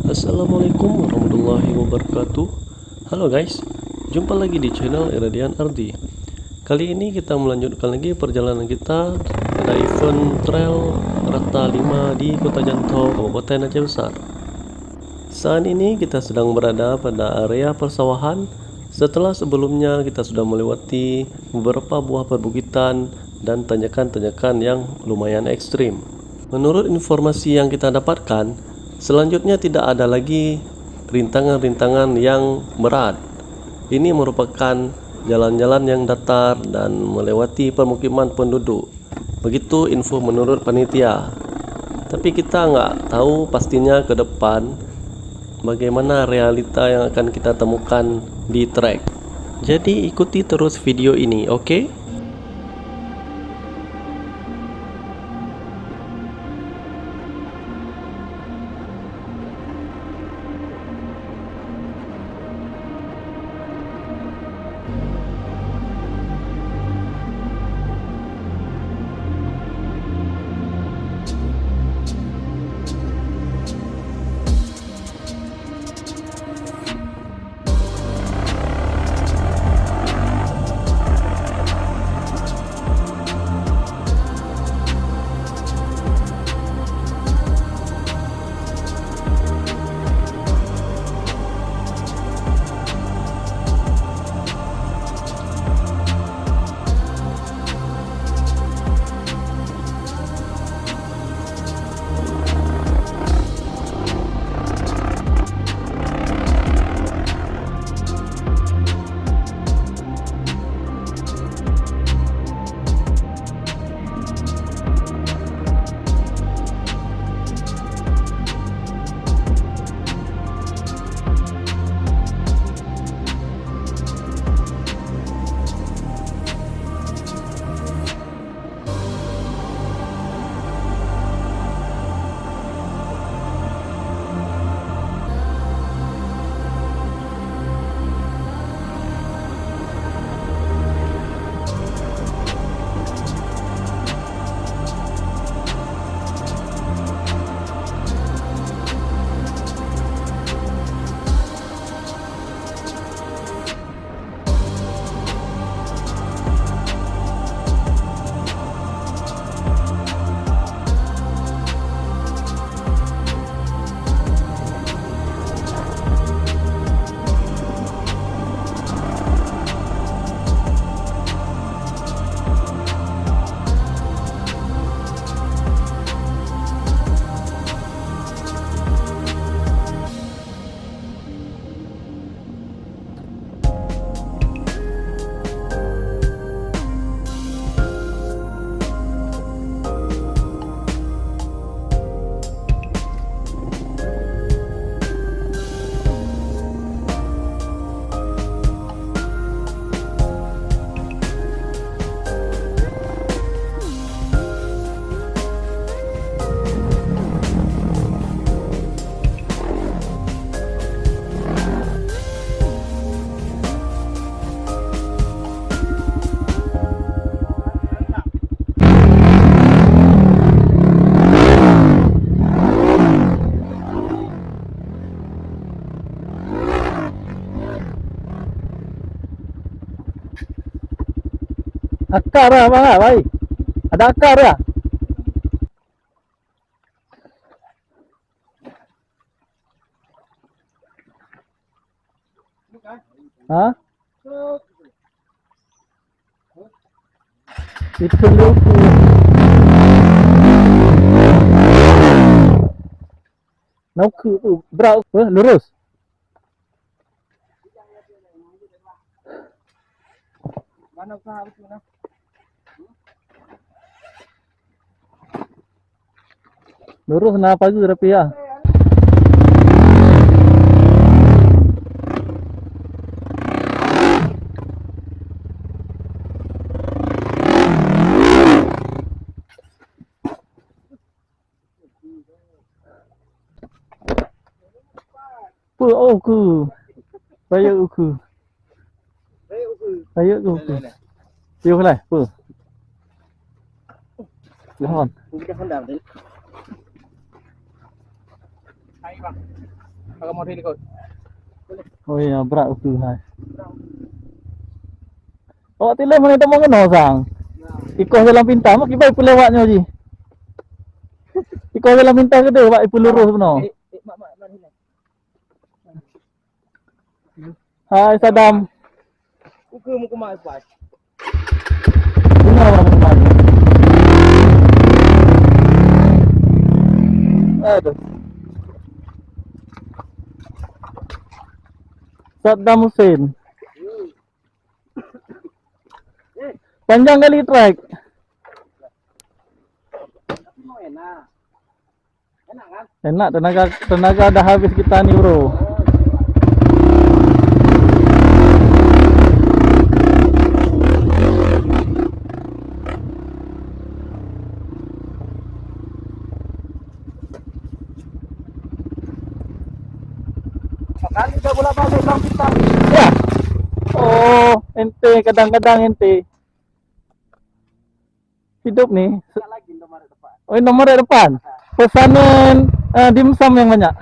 Assalamualaikum warahmatullahi wabarakatuh. Halo guys, jumpa lagi di channel Iradian Ardi. Kali ini kita melanjutkan lagi perjalanan kita pada event trail Rata 5 di Kota Janto, Kabupaten Aceh Besar. Saat ini kita sedang berada pada area persawahan setelah sebelumnya kita sudah melewati beberapa buah perbukitan dan tanjakan-tanjakan yang lumayan ekstrim. Menurut informasi yang kita dapatkan, selanjutnya tidak ada lagi rintangan-rintangan yang berat. Ini merupakan jalan-jalan yang datar dan melewati permukiman penduduk. Begitu info menurut panitia. Tapi kita nggak tahu pastinya ke depan bagaimana realita yang akan kita temukan di trek. Jadi ikuti terus video ini, oke? Akar lah bang, baik. Ada akar ya? Hah? Itu dulu. Nauku berau, lurus. Mana usaha itu nah? Lurus kenapa itu tapi ya? Uku. Saya uku. Saya uku. Yêu cái này, Hòn. Cái con đào đấy. Hay bằng. Agak mau record. Oh iya, berat uku hai. Oh, tile mana itu mau kena sang? Ikoh dalam pintar, mak kibai pun lewatnya ji. Ikoh dalam pintar ke dia, wak ipu lurus benar. Hai Sadam. Uku mau kemas pas. Benar orang kemarin. Aduh. Saddam Hussein. Panjang kali trek. Enak. Enak kan? Enak, tenaga dah habis kita nih bro. Sekali udah bolak balik bang kita. Ya. Oh, ente kadang-kadang ente hidup nih. Lagi nomor depan. Oh, ini nomor depan. Pesanan dimsum yang banyak.